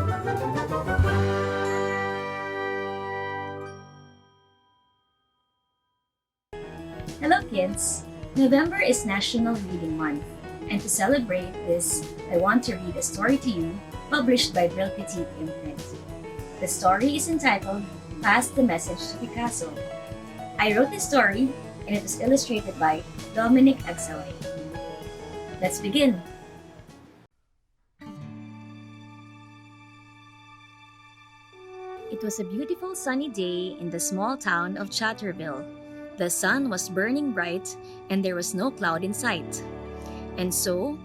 Hello kids! November is National Reading Month, and to celebrate this, I want to read a story to you published by Brille Petit in print. The story is entitled Pass the Message to Picasso. I wrote this story and it was illustrated by Dominic Agsawe. Let's begin! It was a beautiful sunny day in the small town of Chatterville. The sun was burning bright and there was no cloud in sight. And so,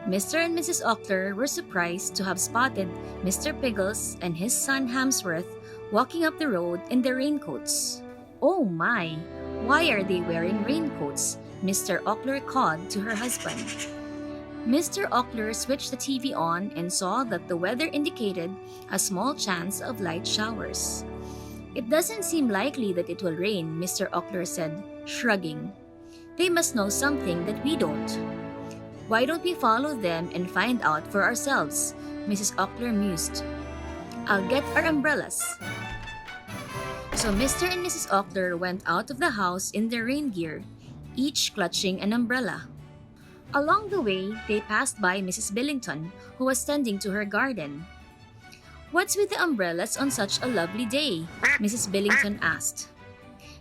Mr. and Mrs. Ockler were surprised to have spotted Mr. Piggles and his son Hamsworth walking up the road in their raincoats. "Oh my, why are they wearing raincoats?" Mr. Ockler called to her husband. Mr. Ockler switched the TV on and saw that the weather indicated a small chance of light showers. "It doesn't seem likely that it will rain," Mr. Ockler said, shrugging. "They must know something that we don't." "Why don't we follow them and find out for ourselves?" Mrs. Ockler mused. "I'll get our umbrellas." So Mr. and Mrs. Ockler went out of the house in their rain gear, each clutching an umbrella. Along the way, they passed by Mrs. Billington, who was tending to her garden. "What's with the umbrellas on such a lovely day?" Mrs. Billington asked.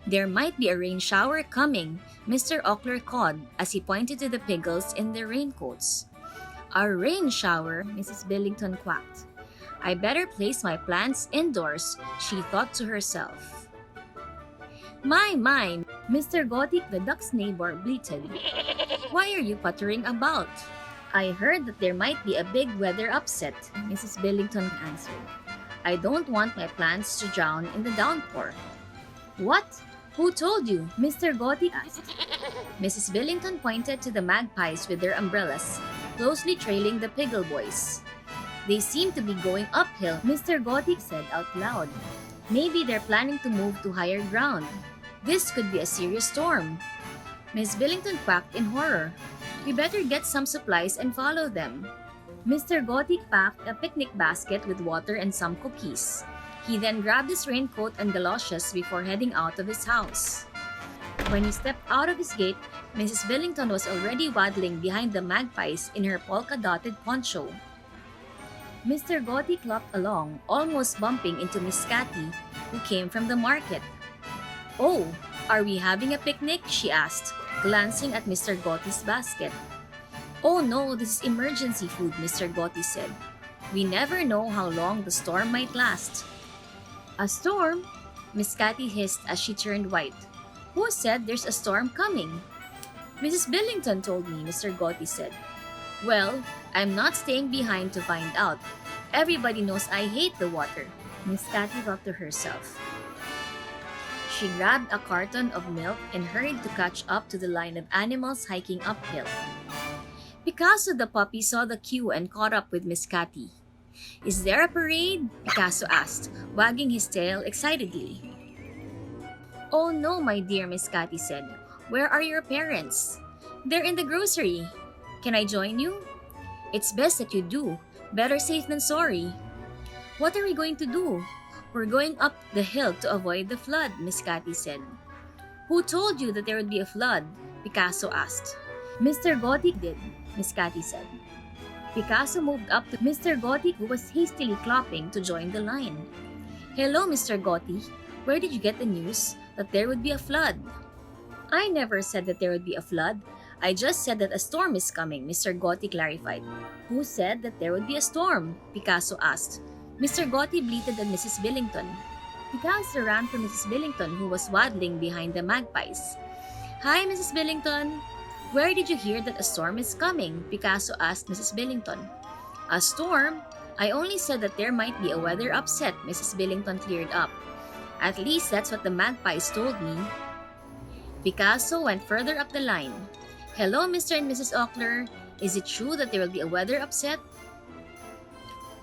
"There might be a rain shower coming," Mr. Ockler called as he pointed to the Piggles in their raincoats. "A rain shower?" Mrs. Billington quacked. "I better place my plants indoors," she thought to herself. My, Mr. Gothic the duck's neighbor bleated. "Why are you puttering about?" "I heard that there might be a big weather upset," Mrs. Billington answered. "I don't want my plants to drown in the downpour." "What? Who told you?" Mr. Gothic asked. Mrs. Billington pointed to the magpies with their umbrellas, closely trailing the Piggle boys. "They seem to be going uphill," Mr. Gothic said out loud. "Maybe they're planning to move to higher ground. This could be a serious storm." Miss Billington quacked in horror. "We better get some supplies and follow them." Mr. Gothic packed a picnic basket with water and some cookies. He then grabbed his raincoat and galoshes before heading out of his house. When he stepped out of his gate, Mrs. Billington was already waddling behind the magpies in her polka-dotted poncho. Mr. Gothic lopped along, almost bumping into Miss Cathy, who came from the market. "Oh, are we having a picnic?" she asked, glancing at Mr. Gothie's basket. "Oh no, this is emergency food," Mr. Gothie said. "We never know how long the storm might last." "A storm?" Miss Cathy hissed as she turned white. "Who said there's a storm coming?" "Mrs. Billington told me," Mr. Gothie said. "Well, I'm not staying behind to find out. Everybody knows I hate the water." Miss Cathy thought to herself. She grabbed a carton of milk and hurried to catch up to the line of animals hiking uphill. Picasso the puppy saw the queue and caught up with Miss Cathy. "Is there a parade?" Picasso asked, wagging his tail excitedly. "Oh no, my dear," Miss Cathy said. "Where are your parents?" "They're in the grocery." "Can I join you?" "It's best that you do. Better safe than sorry." "What are we going to do?" "We're going up the hill to avoid the flood," Miss Cathy said. "Who told you that there would be a flood?" Picasso asked. "Mr. Gothic did," Miss Cathy said. Picasso moved up to Mr. Gothic, who was hastily clapping to join the line. "Hello, Mr. Gothic. Where did you get the news that there would be a flood?" "I never said that there would be a flood. I just said that a storm is coming," Mr. Gothic clarified. "Who said that there would be a storm?" Picasso asked. Mr. Gothic bleated at Mrs. Billington. Picasso ran for Mrs. Billington, who was waddling behind the magpies. "Hi, Mrs. Billington. Where did you hear that a storm is coming?" Picasso asked Mrs. Billington. "A storm? I only said that there might be a weather upset," Mrs. Billington cleared up. "At least that's what the magpies told me." Picasso went further up the line. "Hello, Mr. and Mrs. Ockler. Is it true that there will be a weather upset?"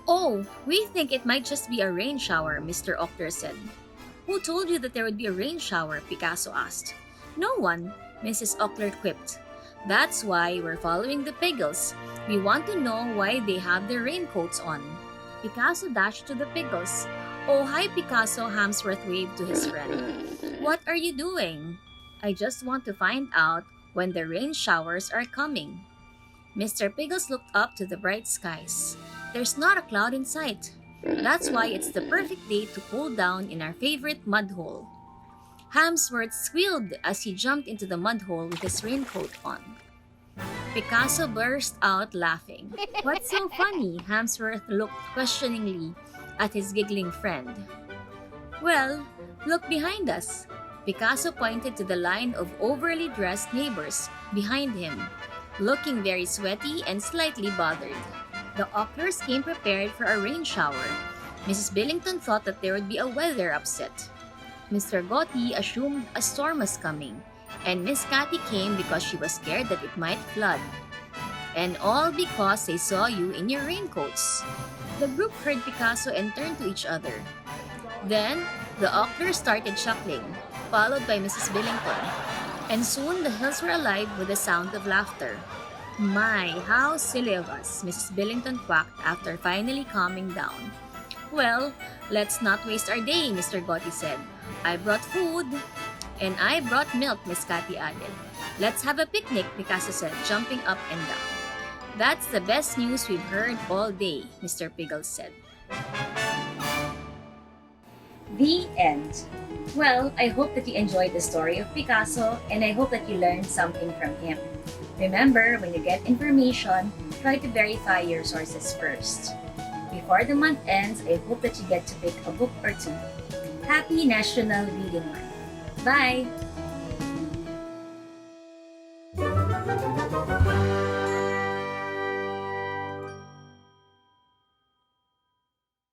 "Oh, we think it might just be a rain shower," Mr. Ockler said. "Who told you that there would be a rain shower?" Picasso asked. "No one," Mrs. Ockler quipped. "That's why we're following the Piggles. We want to know why they have their raincoats on." Picasso dashed to the pickles. Oh, hi, Picasso, Hamsworth waved to his friend. What are you doing? I just want to find out when the rain showers are coming. Mr. Pickles looked up to the bright skies. There's not a cloud in sight. That's why it's the perfect day to cool down in our favorite mud hole. Hamsworth squealed as he jumped into the mud hole with his raincoat on. Picasso burst out laughing. What's so funny? Hamsworth looked questioningly at his giggling friend. Well, look behind us. Picasso pointed to the line of overly dressed neighbors behind him, looking very sweaty and slightly bothered. The Ocklers came prepared for a rain shower. Mrs. Billington thought that there would be a weather upset. Mr. Gotti assumed a storm was coming, and Miss Cathy came because she was scared that it might flood. And all because they saw you in your raincoats. The group heard Picasso and turned to each other. Then, the Ocklers started chuckling, followed by Mrs. Billington. And soon the hills were alive with the sound of laughter. My, how silly of us, Mrs. Billington quacked after finally calming down. Well, let's not waste our day, Mr. Gotti said. I brought food. And I brought milk, Miss Cathy added. Let's have a picnic, Picasso said, jumping up and down. That's the best news we've heard all day, Mr. Pickles said. The end. Well, I hope that you enjoyed the story of Picasso and I hope that you learned something from him. Remember, when you get information, try to verify your sources first. Before the month ends, I hope that you get to pick a book or two. Happy National Reading Month. Bye!